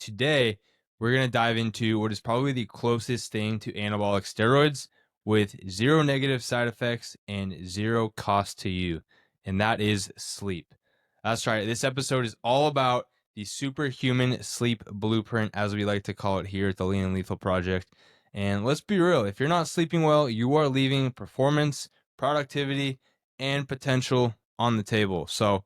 Today, we're going to dive into what is probably the closest thing to anabolic steroids with zero negative side effects and zero cost to you, and that is sleep. That's right. This episode is all about the superhuman sleep blueprint, as we like to call it here at the Lean and Lethal Project. And let's be real, if you're not sleeping well, you are leaving performance, productivity, and potential on the table. So,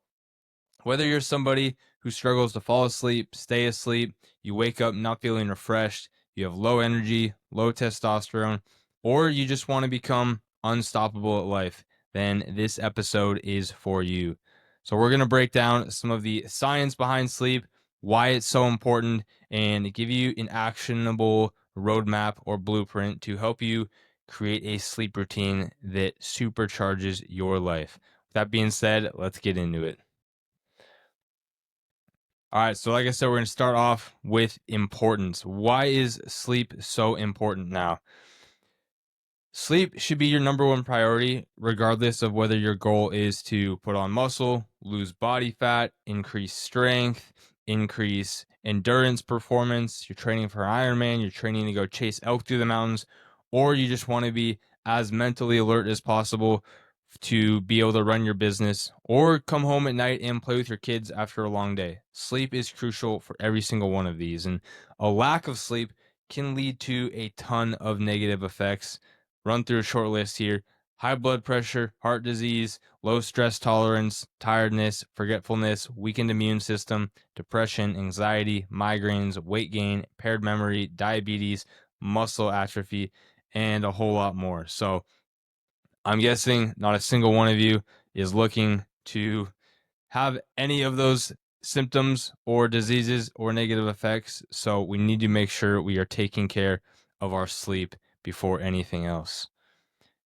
whether you're somebody who struggles to fall asleep, stay asleep, you wake up not feeling refreshed, you have low energy, low testosterone, or you just want to become unstoppable at life, then this episode is for you. So, we're going to break down some of the science behind sleep, why it's so important, and give you an actionable roadmap or blueprint to help you create a sleep routine that supercharges your life. With that being said, let's get into it. All right, so like I said, we're going to start off with importance. Why is sleep so important now? Sleep should be your number one priority, regardless of whether your goal is to put on muscle, lose body fat, increase strength, increase endurance performance. You're training for Ironman, you're training to go chase elk through the mountains, or you just want to be as mentally alert as possible to be able to run your business or come home at night and play with your kids after a long day. Sleep is crucial for every single one of these, and a lack of sleep can lead to a ton of negative effects. Run through a short list here: high blood pressure, heart disease, low stress tolerance, tiredness, forgetfulness, weakened immune system, depression, anxiety, migraines, weight gain, impaired memory, diabetes, muscle atrophy, and a whole lot more. So I'm guessing not a single one of you is looking to have any of those symptoms or diseases or negative effects. So we need to make sure we are taking care of our sleep before anything else.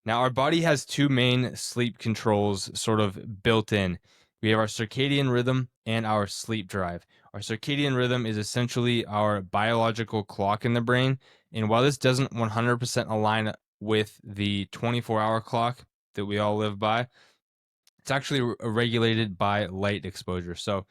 Now, our body has two main sleep controls sort of built in. We have our circadian rhythm and our sleep drive. Our circadian rhythm is essentially our biological clock in the brain. And while this doesn't 100% align with the 24-hour clock that we all live by, it's actually regulated by light exposure. So,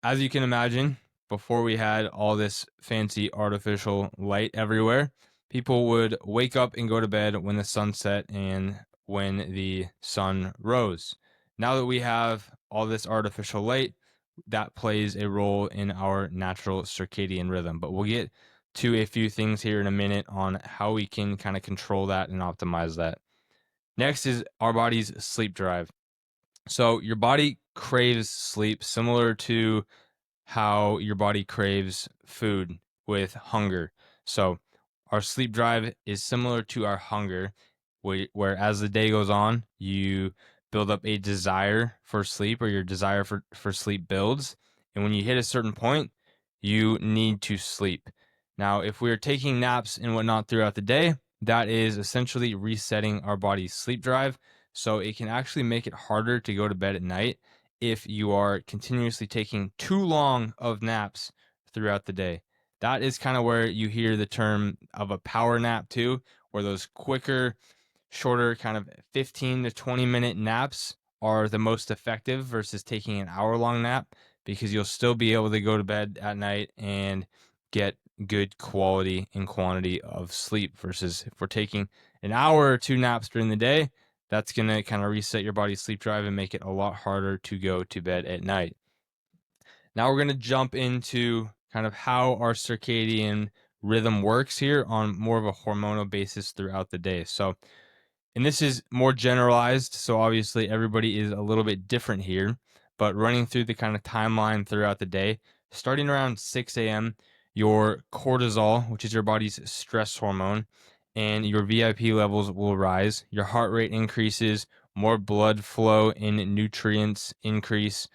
as you can imagine, before we had all this fancy artificial light everywhere, people would wake up and go to bed when the sun set and when the sun rose. Now that we have all this artificial light, that plays a role in our natural circadian rhythm. But we'll get to a few things here in a minute on how we can kind of control that and optimize that. Next is our body's sleep drive. So your body craves sleep similar to how your body craves food with hunger. So our sleep drive is similar to our hunger, where as the day goes on, you build up a desire for sleep, or your desire for sleep builds. And when you hit a certain point, you need to sleep. Now, if we're taking naps and whatnot throughout the day, that is essentially resetting our body's sleep drive. So it can actually make it harder to go to bed at night if you are continuously taking too long of naps throughout the day. That is kind of where you hear the term of a power nap too, where those quicker, shorter, kind of 15 to 20-minute naps are the most effective versus taking an hour-long nap, because you'll still be able to go to bed at night and get good quality and quantity of sleep, versus if we're taking an hour or two naps during the day, that's going to kind of reset your body's sleep drive and make it a lot harder to go to bed at night. Now we're going to jump into kind of how our circadian rhythm works here on more of a hormonal basis throughout the day. So, and this is more generalized, so obviously everybody is a little bit different here, but running through the kind of timeline throughout the day, starting around 6 a.m., your cortisol, which is your body's stress hormone, and your VIP levels will rise. Your heart rate increases, more blood flow and nutrients increase.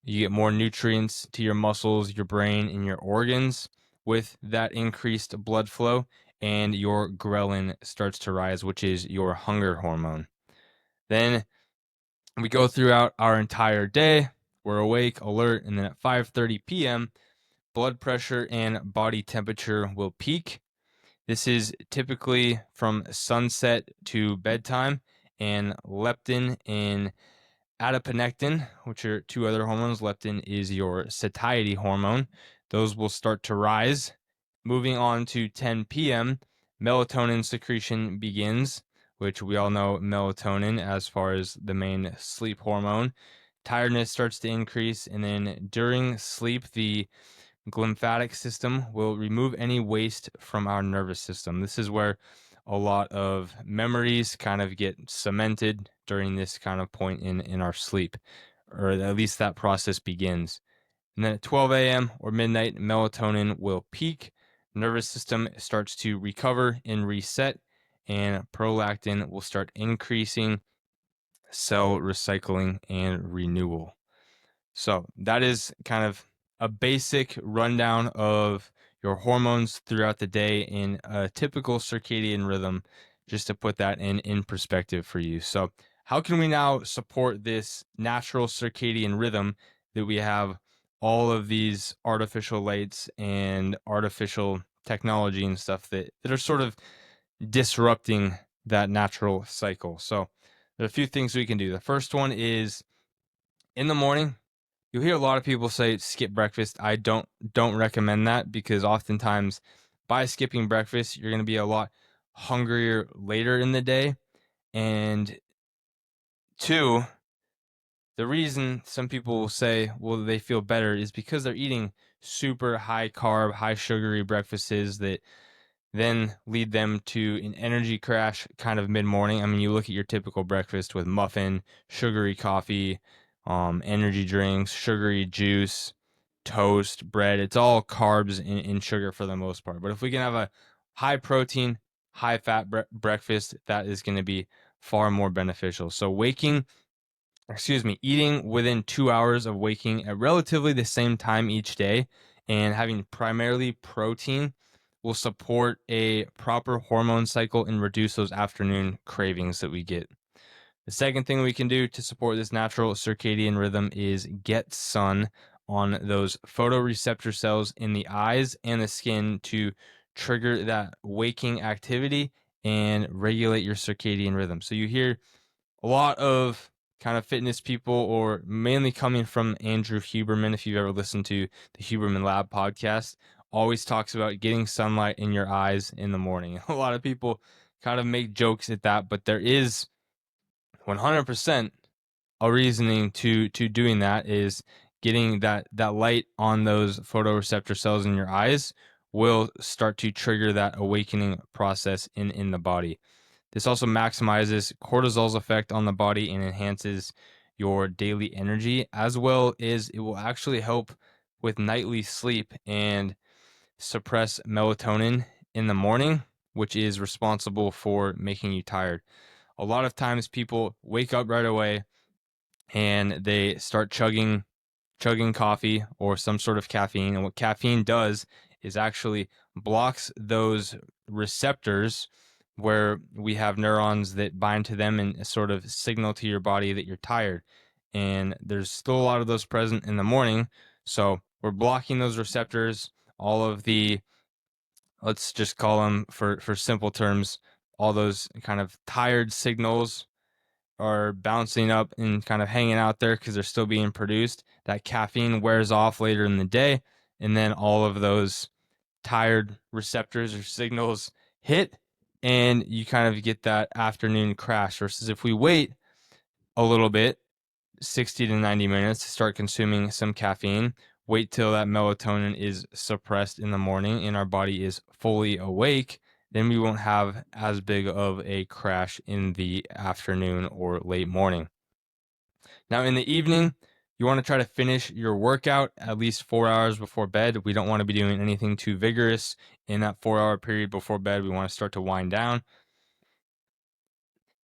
You get more nutrients to your muscles, your brain, and your organs with that increased blood flow, and your ghrelin starts to rise, which is your hunger hormone. Then we go throughout our entire day. We're awake, alert, and then at 5:30 p.m., blood pressure and body temperature will peak. This is typically from sunset to bedtime, and leptin and adiponectin, which are two other hormones. Leptin is your satiety hormone. those will start to rise. Moving on to 10 p.m., melatonin secretion begins, which we all know melatonin as far as the main sleep hormone. Tiredness starts to increase, and then during sleep, the lymphatic system will remove any waste from our nervous system. This is where a lot of memories kind of get cemented during this kind of point in our sleep, or at least that process begins. And then at 12 a.m. or midnight, melatonin will peak. Nervous system starts to recover and reset, and prolactin will start increasing, cell recycling and renewal. So that is kind of a basic rundown of your hormones throughout the day in a typical circadian rhythm, just to put that in perspective for you. So how can we now support this natural circadian rhythm that we have all of these artificial lights and artificial technology and stuff that are sort of disrupting that natural cycle? So there are a few things we can do. The first one is in the morning, you'll hear a lot of people say skip breakfast. I don't recommend that, because oftentimes by skipping breakfast, you're going to be a lot hungrier later in the day. And two, the reason some people will say, well, they feel better is because they're eating super high carb, high sugary breakfasts that then lead them to an energy crash kind of mid-morning. I mean, you look at your typical breakfast with muffin, sugary coffee, energy drinks, sugary juice, toast, bread. It's all carbs and sugar for the most part. But if we can have a high protein, high fat breakfast, that is going to be far more beneficial. So eating within 2 hours of waking at relatively the same time each day and having primarily protein will support a proper hormone cycle and reduce those afternoon cravings that we get. The second thing we can do to support this natural circadian rhythm is get sun on those photoreceptor cells in the eyes and the skin to trigger that waking activity and regulate your circadian rhythm. So you hear a lot of kind of fitness people, or mainly coming from Andrew Huberman, if you've ever listened to the Huberman Lab podcast, always talks about getting sunlight in your eyes in the morning. A lot of people kind of make jokes at that, but there is 100% a reasoning to doing that. Is getting that light on those photoreceptor cells in your eyes will start to trigger that awakening process in the body. This also maximizes cortisol's effect on the body and enhances your daily energy, as well as it will actually help with nightly sleep and suppress melatonin in the morning, which is responsible for making you tired. A lot of times people wake up right away and they start chugging coffee or some sort of caffeine. And what caffeine does is actually blocks those receptors where we have neurons that bind to them and sort of signal to your body that you're tired. And there's still a lot of those present in the morning. So we're blocking those receptors, all of the, let's just call them for simple terms, all those kind of tired signals are bouncing up and kind of hanging out there because they're still being produced. That caffeine wears off later in the day, and then all of those tired receptors or signals hit, and you kind of get that afternoon crash. Versus if we wait a little bit, 60 to 90 minutes, to start consuming some caffeine, wait till that melatonin is suppressed in the morning and our body is fully awake, then we won't have as big of a crash in the afternoon or late morning. Now, in the evening, you want to try to finish your workout at least 4 hours before bed. We don't want to be doing anything too vigorous in that 4 hour period before bed. We want to start to wind down.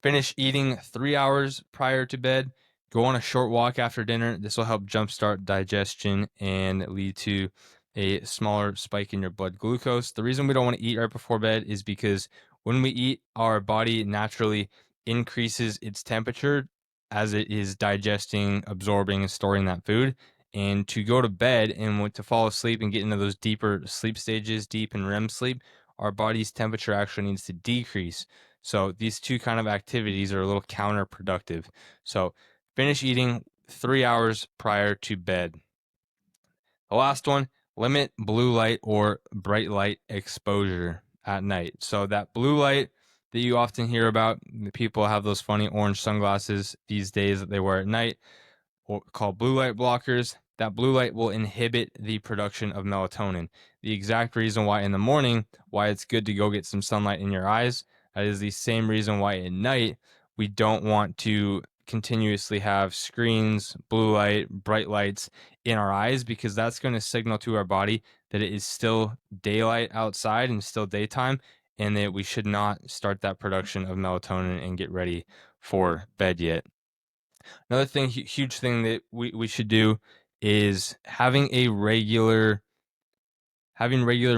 Finish eating 3 hours prior to bed. Go on a short walk after dinner. This will help jumpstart digestion and lead to a smaller spike in your blood glucose. The reason we don't want to eat right before bed is because when we eat, our body naturally increases its temperature as it is digesting, absorbing, and storing that food. And to go to bed and to fall asleep and get into those deeper sleep stages, deep in REM sleep, our body's temperature actually needs to decrease. So these two kind of activities are a little counterproductive. So finish eating 3 hours prior to bed. The last one, limit blue light or bright light exposure at night. So that blue light that you often hear about, the people have those funny orange sunglasses these days that they wear at night, called blue light blockers. That blue light will inhibit the production of melatonin. The exact reason why in the morning, why it's good to go get some sunlight in your eyes, that is the same reason why at night we don't want to continuously have screens, blue light, bright lights in our eyes, because that's going to signal to our body that it is still daylight outside and still daytime, and that we should not start that production of melatonin and get ready for bed yet. Another thing, huge thing that we should do is having regular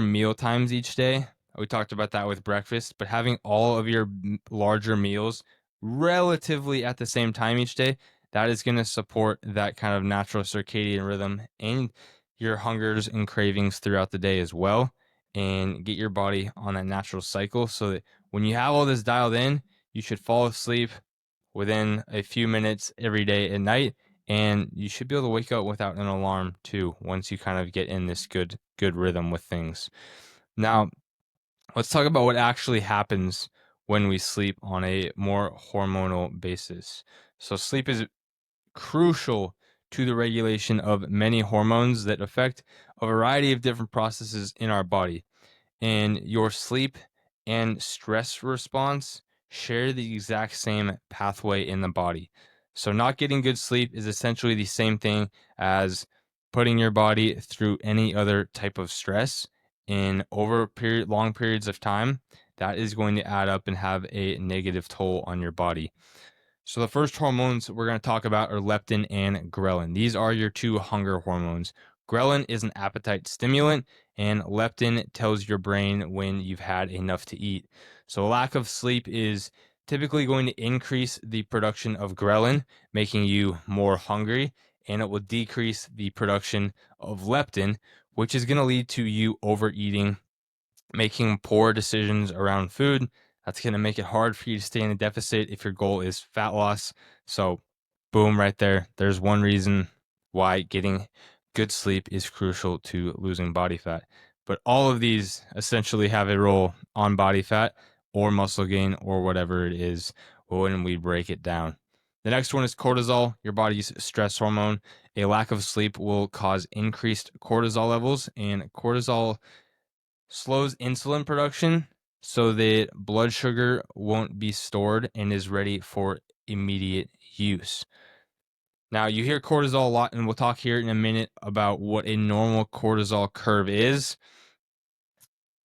meal times each day. We talked about that with breakfast, but having all of your larger meals relatively at the same time each day, that is going to support that kind of natural circadian rhythm and your hungers and cravings throughout the day as well, and get your body on that natural cycle so that when you have all this dialed in, you should fall asleep within a few minutes every day at night, and you should be able to wake up without an alarm too once you kind of get in this good rhythm with things. Now, let's talk about what actually happens when we sleep on a more hormonal basis. So sleep is crucial to the regulation of many hormones that affect a variety of different processes in our body. And your sleep and stress response share the exact same pathway in the body. So, not getting good sleep is essentially the same thing as putting your body through any other type of stress in over long periods of time. That is going to add up and have a negative toll on your body. So the first hormones we're going to talk about are leptin and ghrelin. These are your two hunger hormones. Ghrelin is an appetite stimulant, and leptin tells your brain when you've had enough to eat. So a lack of sleep is typically going to increase the production of ghrelin, making you more hungry, and it will decrease the production of leptin, which is going to lead to you overeating, making poor decisions around food. That's going to make it hard for you to stay in a deficit if your goal is fat loss. So, boom, right there. There's one reason why getting good sleep is crucial to losing body fat. But all of these essentially have a role on body fat or muscle gain or whatever it is when we break it down. The next one is cortisol, your body's stress hormone. A lack of sleep will cause increased cortisol levels, and cortisol slows insulin production so that blood sugar won't be stored and is ready for immediate use. Now, you hear cortisol a lot, and we'll talk here in a minute about what a normal cortisol curve is.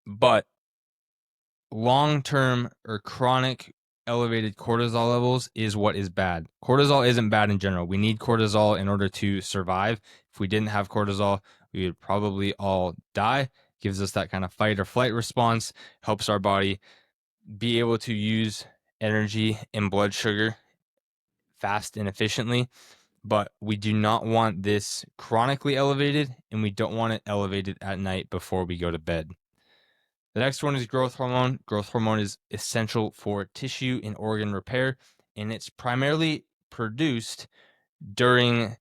But long-term or chronic elevated cortisol levels is what is bad. Cortisol isn't bad in general. We need cortisol in order to survive. If we didn't have cortisol, we would probably all die. Gives us that kind of fight or flight response, helps our body be able to use energy and blood sugar fast and efficiently. But we do not want this chronically elevated, and we don't want it elevated at night before we go to bed. The next one is growth hormone. Growth hormone is essential for tissue and organ repair, and it's primarily produced during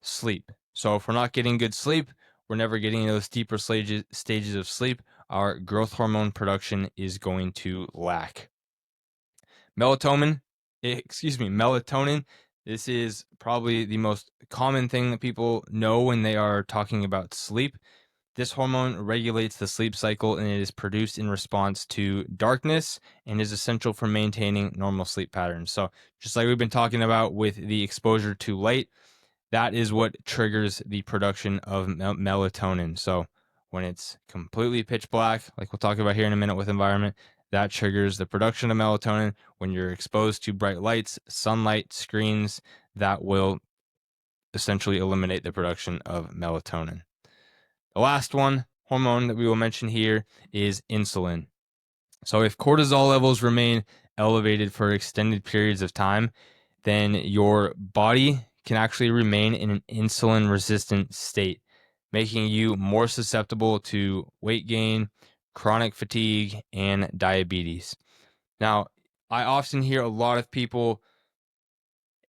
sleep. So if we're not getting good sleep, we're never getting into those deeper stages of sleep, our growth hormone production is going to lack. Melatonin, this is probably the most common thing that people know when they are talking about sleep. This hormone regulates the sleep cycle, and it is produced in response to darkness and is essential for maintaining normal sleep patterns. So just like we've been talking about with the exposure to light, that is what triggers the production of melatonin. So when it's completely pitch black, like we'll talk about here in a minute with environment, that triggers the production of melatonin. When you're exposed to bright lights, sunlight, screens, that will essentially eliminate the production of melatonin. The last hormone that we will mention here is insulin. So if cortisol levels remain elevated for extended periods of time, then your body can actually remain in an insulin resistant state, making you more susceptible to weight gain, chronic fatigue, and diabetes. Now, I often hear a lot of people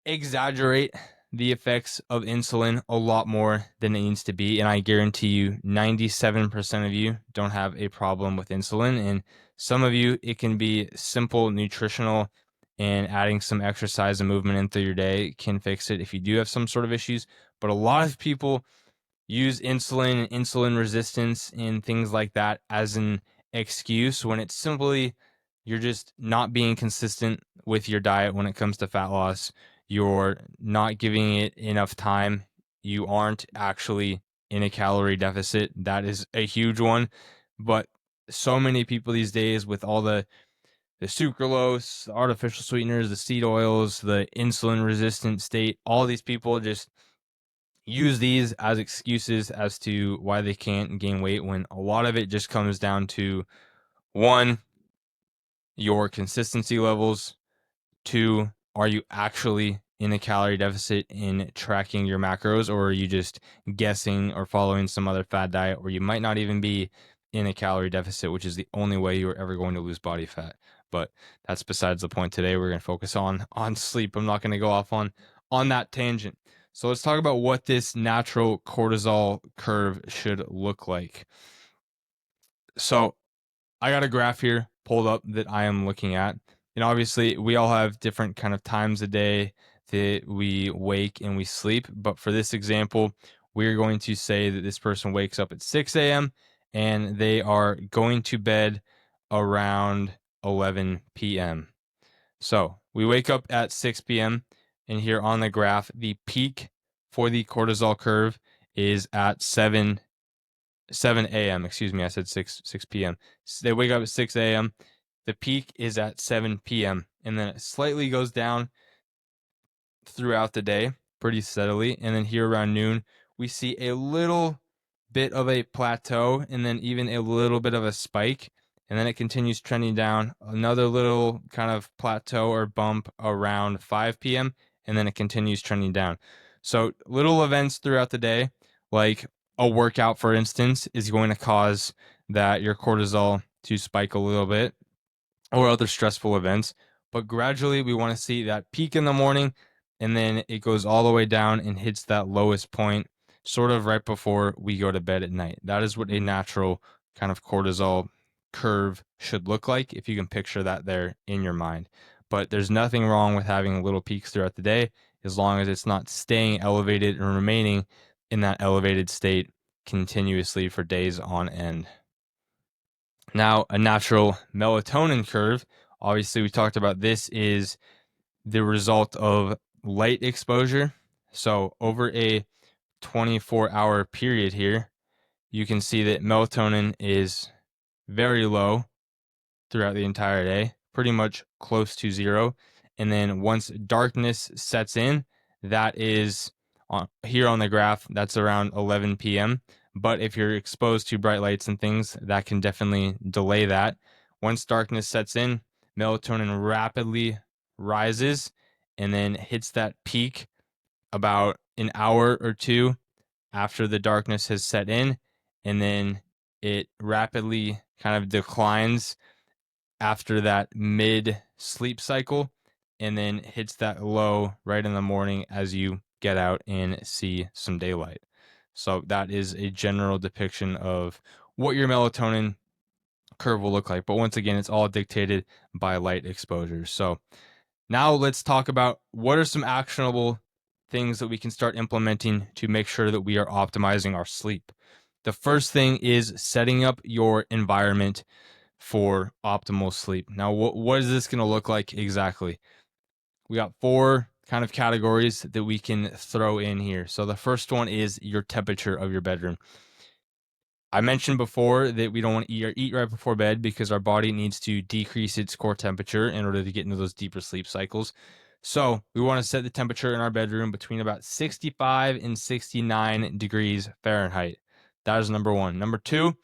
exaggerate the effects of insulin a lot more than it needs to be. And I guarantee you 97% of you don't have a problem with insulin. And some of you, it can be simple nutritional, and adding some exercise and movement in through your day can fix it if you do have some sort of issues. But a lot of people use insulin and insulin resistance and things like that as an excuse, when it's simply you're just not being consistent with your diet when it comes to fat loss. You're not giving it enough time. You aren't actually in a calorie deficit. That is a huge one. But so many people these days, with all the sucralose, the artificial sweeteners, the seed oils, the insulin resistant state, all these people just use these as excuses as to why they can't gain weight, when a lot of it just comes down to, one, your consistency levels, two, are you actually in a calorie deficit in tracking your macros, or are you just guessing or following some other fad diet where you might not even be in a calorie deficit, which is the only way you're ever going to lose body fat. But that's besides the point. Today we're going to focus on sleep. I'm not going to go off on that tangent. So let's talk about what this natural cortisol curve should look like. So I got a graph here pulled up that I am looking at. And obviously we all have different kind of times a day that we wake and we sleep. But for this example, we're going to say that this person wakes up at 6 a.m. and they are going to bed around 11 p.m. So we wake up at 6 p.m. and here on the graph, the peak for the cortisol curve is at 7 a.m. Excuse me, I said 6 p.m. So they wake up at 6 a.m. The peak is at 7 p.m. and then it slightly goes down throughout the day pretty steadily. And then here around noon, we see a little bit of a plateau and then even a little bit of a spike. And then it continues trending down, another little kind of plateau or bump around 5 p.m. And then it continues trending down. So little events throughout the day, like a workout, for instance, is going to cause that your cortisol to spike a little bit, or other stressful events. But gradually we want to see that peak in the morning, and then it goes all the way down and hits that lowest point sort of right before we go to bed at night. That is what a natural kind of cortisol curve should look like, if you can picture that there in your mind. But there's nothing wrong with having little peaks throughout the day, as long as it's not staying elevated and remaining in that elevated state continuously for days on end. Now, a natural melatonin curve, obviously we talked about this, is the result of light exposure. So over a 24-hour period here, you can see that melatonin is very low throughout the entire day, pretty much close to zero. And then once darkness sets in, that is here on the graph, that's around 11 p.m. But if you're exposed to bright lights and things, that can definitely delay that. Once darkness sets in, melatonin rapidly rises and then hits that peak about an hour or two after the darkness has set in, and then it rapidly kind of declines after that mid sleep cycle, and then hits that low right in the morning as you get out and see some daylight. So that is a general depiction of what your melatonin curve will look like. But once again, it's all dictated by light exposure. So now let's talk about what are some actionable things that we can start implementing to make sure that we are optimizing our sleep. The first thing is setting up your environment for optimal sleep. Now, what is this going to look like exactly? We got 4 kind of categories that we can throw in here. So the first one is your temperature of your bedroom. I mentioned before that we don't want to eat right before bed because our body needs to decrease its core temperature in order to get into those deeper sleep cycles. So we want to set the temperature in our bedroom between about 65 and 69 degrees Fahrenheit. That is number one. Number two,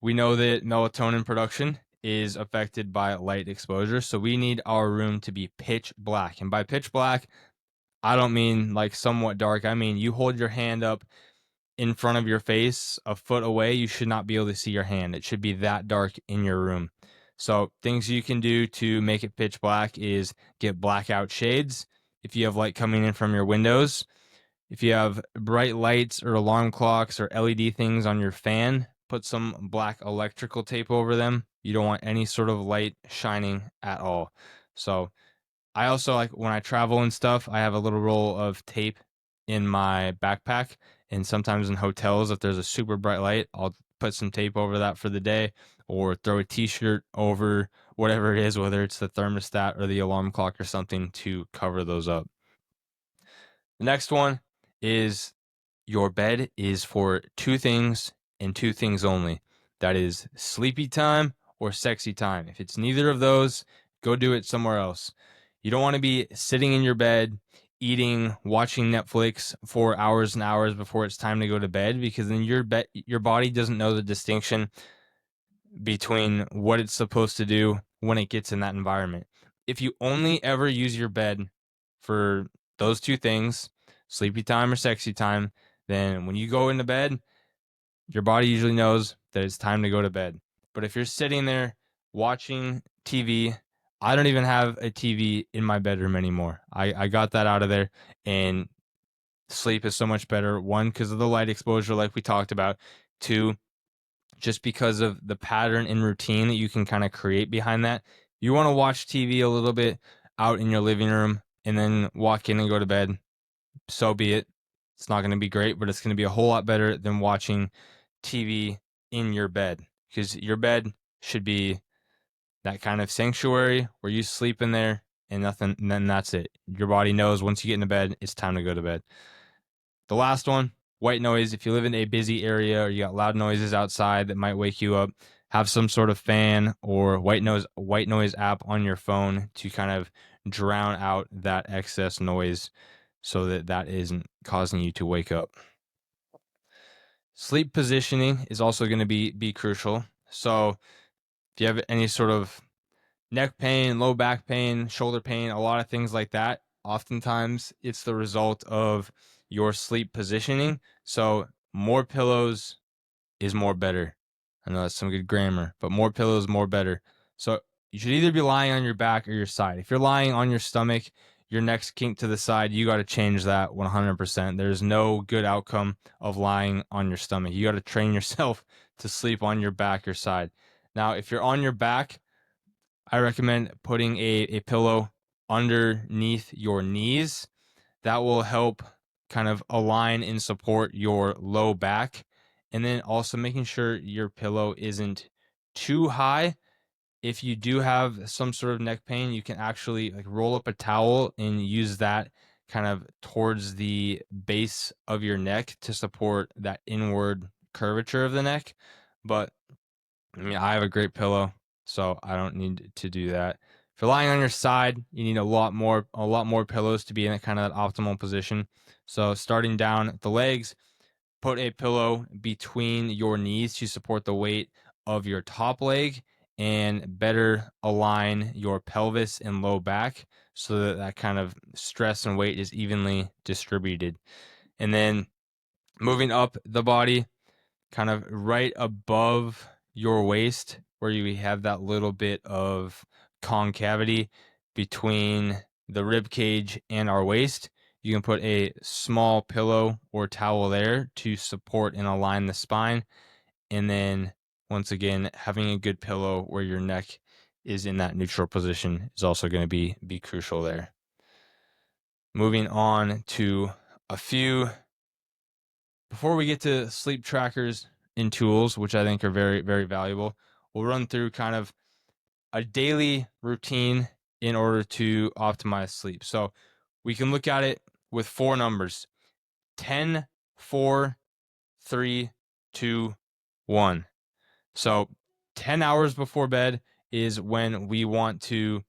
we know that melatonin production is affected by light exposure. So we need our room to be pitch black. And by pitch black, I don't mean like somewhat dark. I mean, you hold your hand up in front of your face a foot away, you should not be able to see your hand. It should be that dark in your room. So things you can do to make it pitch black is get blackout shades. if you have light coming in from your windows. If you have bright lights or alarm clocks or LED things on your fan, put some black electrical tape over them. You don't want any sort of light shining at all. So I also, like, when I travel and stuff, I have a little roll of tape in my backpack. And sometimes in hotels, if there's a super bright light, I'll put some tape over that for the day, or throw a t-shirt over whatever it is, whether it's the thermostat or the alarm clock or something, to cover those up. The next one is, your bed is for two things and two things only. That is sleepy time or sexy time. If it's neither of those, go do it somewhere else. You don't want to be sitting in your bed, eating, watching Netflix for hours and hours before it's time to go to bed, because then your body doesn't know the distinction between what it's supposed to do when it gets in that environment. If you only ever use your bed for those two things, sleepy time or sexy time, then when you go into bed, your body usually knows that it's time to go to bed. But if you're sitting there watching TV, I don't even have a TV in my bedroom anymore. I got that out of there, and sleep is so much better. One, because of the light exposure, like we talked about. Two, just because of the pattern and routine that you can kind of create behind that. You want to watch TV a little bit out in your living room and then walk in and go to bed. So be it. It's not going to be great, but it's going to be a whole lot better than watching TV in your bed, because your bed should be that kind of sanctuary where you sleep in there and nothing, and then that's it. Your body knows once you get into bed, it's time to go to bed. The last one, white noise. If you live in a busy area or you got loud noises outside that might wake you up, have some sort of fan or white noise app on your phone to kind of drown out that excess noise, so that that isn't causing you to wake up. Sleep positioning is also going to be crucial. So if you have any sort of neck pain, low back pain, shoulder pain, a lot of things like that, oftentimes it's the result of your sleep positioning. So more pillows is more better. I know that's some good grammar, but more pillows, more better. So you should either be lying on your back or your side. If you're lying on your stomach, your neck's kinked to the side, you got to change that 100%. There's no good outcome of lying on your stomach. You got to train yourself to sleep on your back or side. Now, if you're on your back, I recommend putting a pillow underneath your knees. That will help kind of align and support your low back. And then also making sure your pillow isn't too high. If you do have some sort of neck pain, you can actually like roll up a towel and use that kind of towards the base of your neck to support that inward curvature of the neck. But I mean, I have a great pillow, so I don't need to do that. If you're lying on your side, you need a lot more pillows to be in kind of that optimal position. So starting down at the legs, put a pillow between your knees to support the weight of your top leg and better align your pelvis and low back, so that that kind of stress and weight is evenly distributed. And then moving up the body, kind of right above your waist, where you have that little bit of concavity between the rib cage and our waist. You can put a small pillow or towel there to support and align the spine. And then once again, having a good pillow where your neck is in that neutral position is also going to be crucial there. Moving on to a few, before we get to sleep trackers and tools, which I think are very, very valuable, we'll run through kind of a daily routine in order to optimize sleep. So we can look at it with four numbers: 10, 4, 3, 2, 1. So 10 hours before bed is when we want to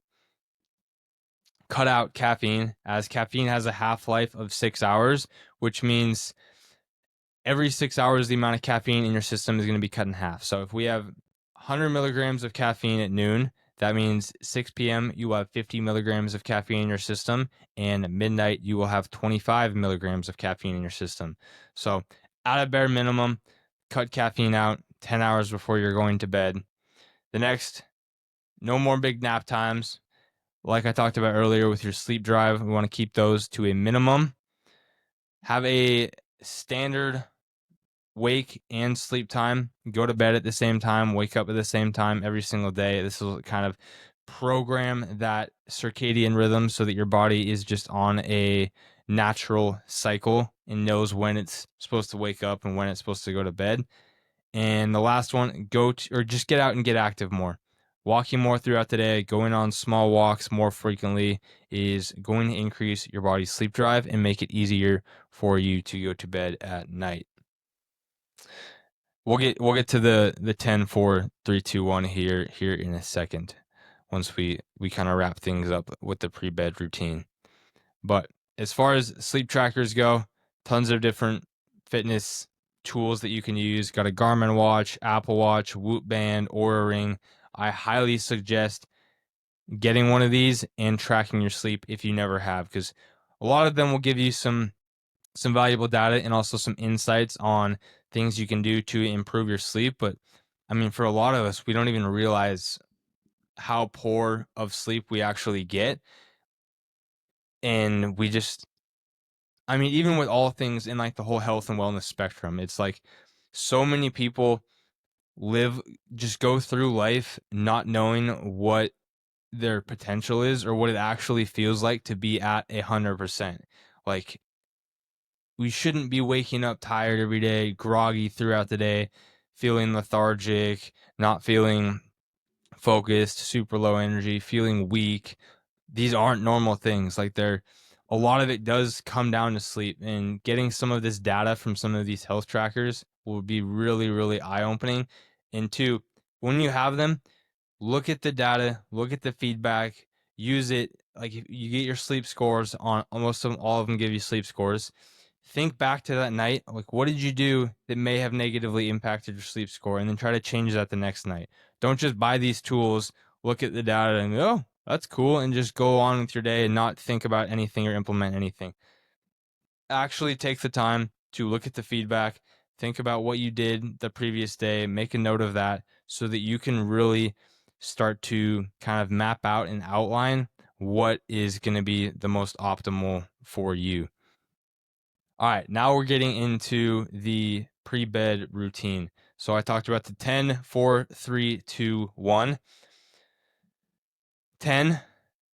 cut out caffeine, as caffeine has a half-life of 6 hours, which means every 6 hours, the amount of caffeine in your system is going to be cut in half. So if we have 100 milligrams of caffeine at noon, that means 6 p.m. you will have 50 milligrams of caffeine in your system, and at midnight you will have 25 milligrams of caffeine in your system. So at a bare minimum, cut caffeine out 10 hours before you're going to bed. The next, no more big nap times. Like I talked about earlier with your sleep drive, we want to keep those to a minimum. Have a standard wake and sleep time. Go to bed at the same time, wake up at the same time every single day. This will kind of program that circadian rhythm so that your body is just on a natural cycle and knows when it's supposed to wake up and when it's supposed to go to bed. And the last one, just get out and get active more. Walking more throughout the day, going on small walks more frequently is going to increase your body's sleep drive and make it easier for you to go to bed at night. We'll get to the 10, 4, 3, 2, 1 here in a second once we kind of wrap things up with the pre-bed routine. But as far as sleep trackers go, tons of different fitness tools that you can use. Got a Garmin watch, Apple Watch, Whoop Band, Oura Ring. I highly suggest getting one of these and tracking your sleep if you never have, because a lot of them will give you some valuable data and also some insights on things you can do to improve your sleep. But I mean, for a lot of us, we don't even realize how poor of sleep we actually get. And we just, I mean, even with all things in like the whole health and wellness spectrum, it's like so many people just go through life not knowing what their potential is or what it actually feels like to be at 100%. Like, we shouldn't be waking up tired every day, groggy throughout the day, feeling lethargic, not feeling focused, super low energy, feeling weak. These aren't normal things. Like, a lot of it does come down to sleep, and getting some of this data from some of these health trackers will be really, really eye-opening. And two, when you have them, look at the data, look at the feedback, use it. Like, if you get your sleep scores on almost all of them give you sleep scores. Think back to that night. Like, what did you do that may have negatively impacted your sleep score? And then try to change that the next night. Don't just buy these tools, look at the data and go, oh, that's cool, and just go on with your day and not think about anything or implement anything. Actually take the time to look at the feedback, think about what you did the previous day, make a note of that so that you can really start to kind of map out and outline what is going to be the most optimal for you. All right, now we're getting into the pre-bed routine. So I talked about the 10, 4, 3, 2, 1. 10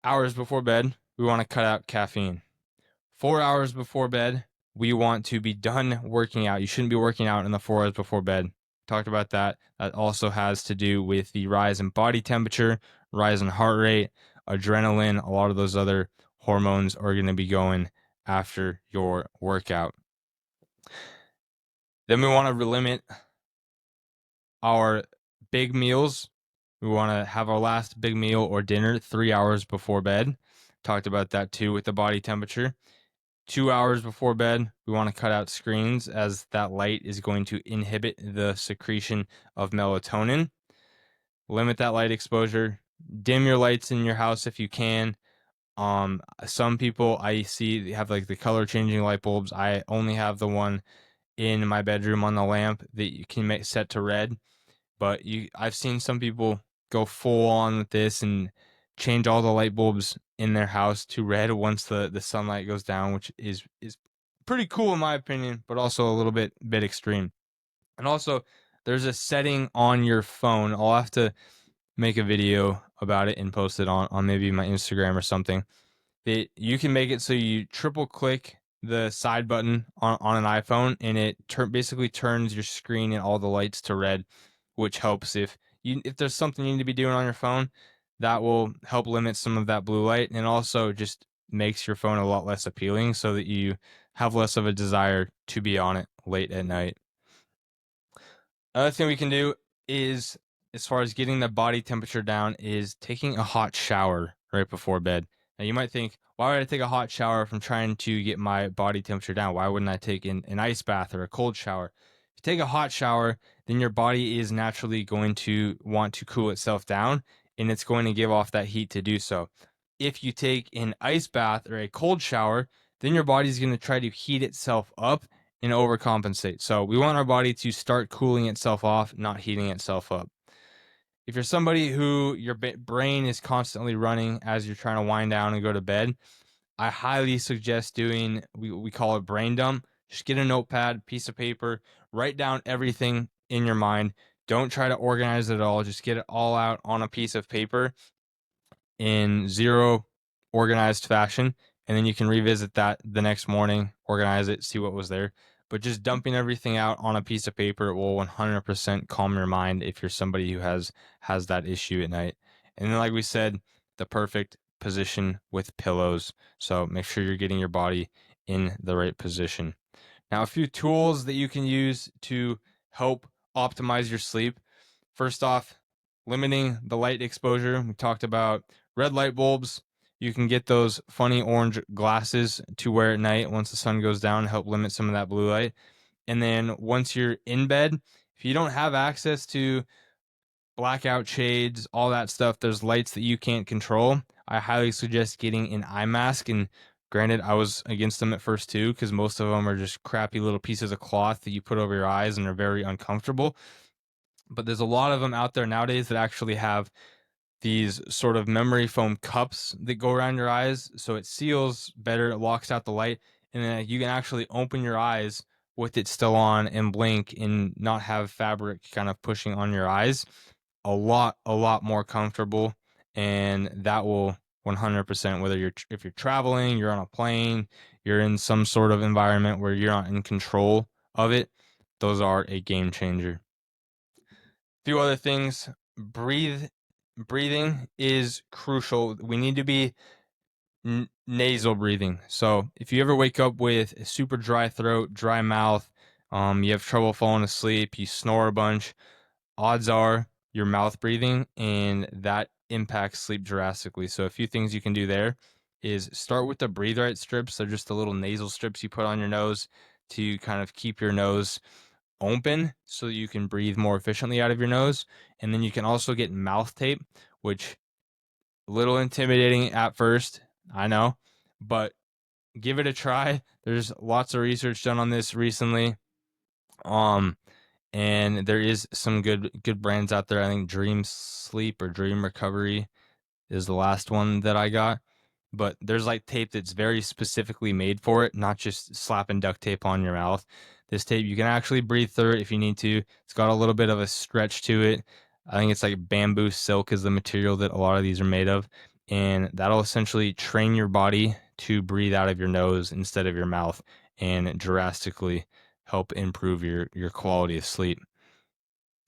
hours before bed, we want to cut out caffeine. 4 hours before bed, we want to be done working out. You shouldn't be working out in the 4 hours before bed. Talked about that. That also has to do with the rise in body temperature, rise in heart rate, adrenaline. A lot of those other hormones are going to be going after your workout. Then we want to limit our big meals. We want to have our last big meal or dinner 3 hours before bed. Talked about that too with the body temperature. 2 hours before bed, we want to cut out screens as that light is going to inhibit the secretion of melatonin. Limit that light exposure. Dim your lights in your house if you can. Some people I see have like the color changing light bulbs. I only have the one in my bedroom on the lamp that you can set to red. But I've seen some people go full on with this and change all the light bulbs in their house to red once the sunlight goes down, which is pretty cool in my opinion, but also a little bit extreme. And also, there's a setting on your phone. I'll have to make a video about it and post it on maybe my Instagram or something. That you can make it so you triple click the side button on an iPhone, and it basically turns your screen and all the lights to red, which helps if there's something you need to be doing on your phone. That will help limit some of that blue light, and also just makes your phone a lot less appealing so that you have less of a desire to be on it late at night. Another thing we can do is, as far as getting the body temperature down, is taking a hot shower right before bed. Now you might think, why would I take a hot shower if I'm trying to get my body temperature down? Why wouldn't I take an ice bath or a cold shower? If you take a hot shower, then your body is naturally going to want to cool itself down, and it's going to give off that heat to do so. If you take an ice bath or a cold shower, then your body's going to try to heat itself up and overcompensate. So we want our body to start cooling itself off, not heating itself up. If you're somebody who your brain is constantly running as you're trying to wind down and go to bed, I highly suggest doing, we call it brain dump. Just get a notepad, piece of paper, write down everything in your mind. Don't try to organize it all. Just get it all out on a piece of paper in zero organized fashion, and then you can revisit that the next morning, organize it, see what was there. But just dumping everything out on a piece of paper will 100% calm your mind if you're somebody who has that issue at night. And then, like we said, the perfect position with pillows. So make sure you're getting your body in the right position. Now, a few tools that you can use to help optimize your sleep. First off, limiting the light exposure. We talked about red light bulbs. You can get those funny orange glasses to wear at night once the sun goes down to help limit some of that blue light. And then once you're in bed, if you don't have access to blackout shades, all that stuff, there's lights that you can't control. I highly suggest getting an eye mask. And granted, I was against them at first too, because most of them are just crappy little pieces of cloth that you put over your eyes and are very uncomfortable. But there's a lot of them out there nowadays that actually have these sort of memory foam cups that go around your eyes, so it seals better, it locks out the light, and then you can actually open your eyes with it still on and blink and not have fabric kind of pushing on your eyes. A lot more comfortable, and that will 100%, whether if you're traveling, you're on a plane, you're in some sort of environment where you're not in control of it, those are a game changer. Few other things. Breathing is crucial. We need to be nasal breathing. So if you ever wake up with a super dry throat, dry mouth, you have trouble falling asleep, you snore a bunch, odds are you're mouth breathing, and that impacts sleep drastically. So a few things you can do there is start with the breathe right strips. They're just the little nasal strips you put on your nose to kind of keep your nose open so you can breathe more efficiently out of your nose. And then you can also get mouth tape, which a little intimidating at first, I know, but give it a try. There's lots of research done on this recently. And there is some good brands out there. I think Dream Sleep or Dream Recovery is the last one that I got. But there's like tape that's very specifically made for it, not just slapping duct tape on your mouth. This tape, you can actually breathe through it if you need to. It's got a little bit of a stretch to it. I think it's like bamboo silk is the material that a lot of these are made of. And that'll essentially train your body to breathe out of your nose instead of your mouth and drastically help improve your quality of sleep.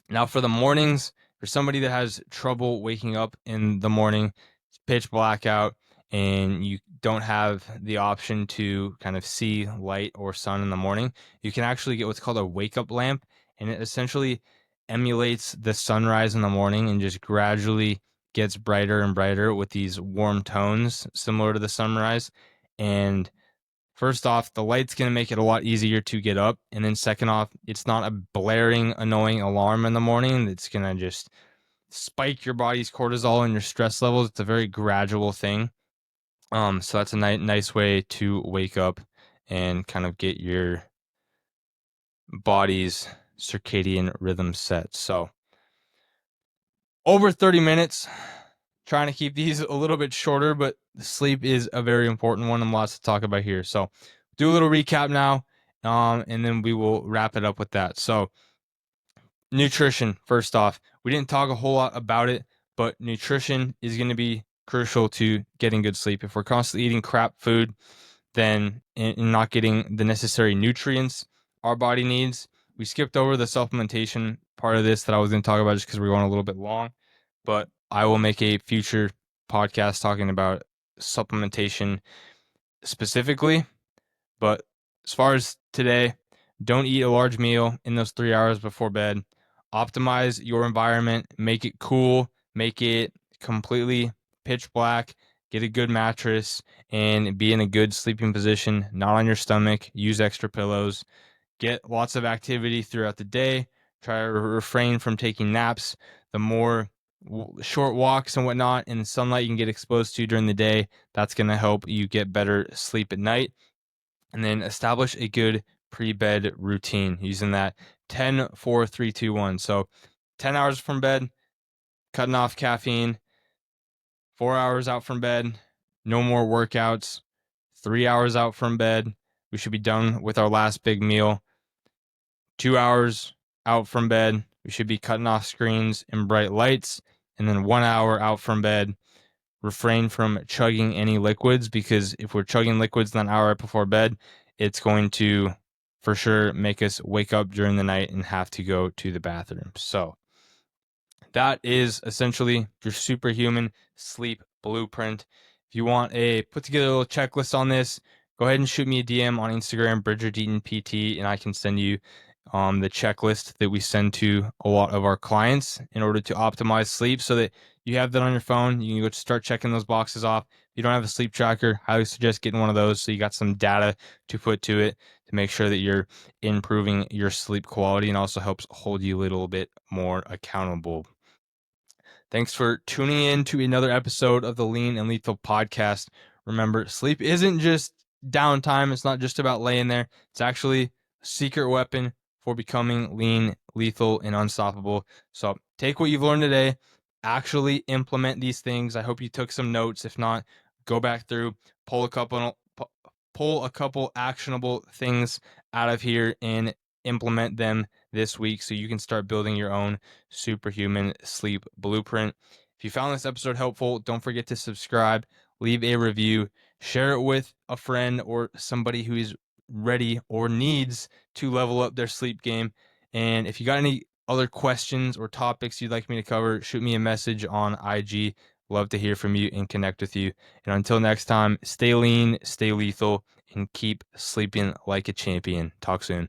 Now, for the mornings, for somebody that has trouble waking up in the morning, it's pitch blackout, and you don't have the option to kind of see light or sun in the morning, you can actually get what's called a wake up lamp, and it essentially emulates the sunrise in the morning and just gradually gets brighter and brighter with these warm tones similar to the sunrise. And first off, the light's going to make it a lot easier to get up. And then second off, it's not a blaring, annoying alarm in the morning that's going to just spike your body's cortisol and your stress levels. It's a very gradual thing. So that's a nice way to wake up and kind of get your body's circadian rhythm set. So over 30 minutes, trying to keep these a little bit shorter, but sleep is a very important one and lots to talk about here. So do a little recap now, and then we will wrap it up with that. So nutrition, first off, we didn't talk a whole lot about it, but nutrition is going to be crucial to getting good sleep. If we're constantly eating crap food, then and not getting the necessary nutrients our body needs. We skipped over the supplementation part of this that I was going to talk about just because we're going a little bit long, but I will make a future podcast talking about supplementation specifically. But as far as today, don't eat a large meal in those 3 hours before bed. Optimize your environment, make it cool, make it completely pitch black, get a good mattress, and be in a good sleeping position, not on your stomach. Use extra pillows. Get lots of activity throughout the day. Try to refrain from taking naps. The more short walks and whatnot in the sunlight you can get exposed to during the day, that's going to help you get better sleep at night. And then establish a good pre-bed routine using that 10, 4, 3, 2, 1. So 10 hours from bed, cutting off caffeine, 4 hours out from bed, no more workouts, 3 hours out from bed. We should be done with our last big meal. 2 hours out from bed, we should be cutting off screens and bright lights. And then 1 hour out from bed, refrain from chugging any liquids, because if we're chugging liquids an hour right before bed, it's going to for sure make us wake up during the night and have to go to the bathroom. So that is essentially your superhuman sleep blueprint. If you want a put together little checklist on this, go ahead and shoot me a DM on Instagram, Bridger Deaton PT, and I can send you the checklist that we send to a lot of our clients in order to optimize sleep, so that you have that on your phone. You can go start checking those boxes off. If you don't have a sleep tracker, I highly suggest getting one of those so you got some data to put to it to make sure that you're improving your sleep quality, and also helps hold you a little bit more accountable. Thanks for tuning in to another episode of the Lean and Lethal podcast. Remember, sleep isn't just downtime. It's not just about laying there. It's actually a secret weapon for becoming lean, lethal, and unstoppable. So take what you've learned today, actually implement these things. I hope you took some notes. If not, go back through, pull a couple actionable things out of here and implement them this week so you can start building your own superhuman sleep blueprint. If you found this episode helpful, don't forget to subscribe, leave a review, share it with a friend or somebody who is ready or needs to level up their sleep game. And if you got any other questions or topics you'd like me to cover, shoot me a message on IG. Love to hear from you and connect with you. And until next time, stay lean, stay lethal, and keep sleeping like a champion. Talk soon.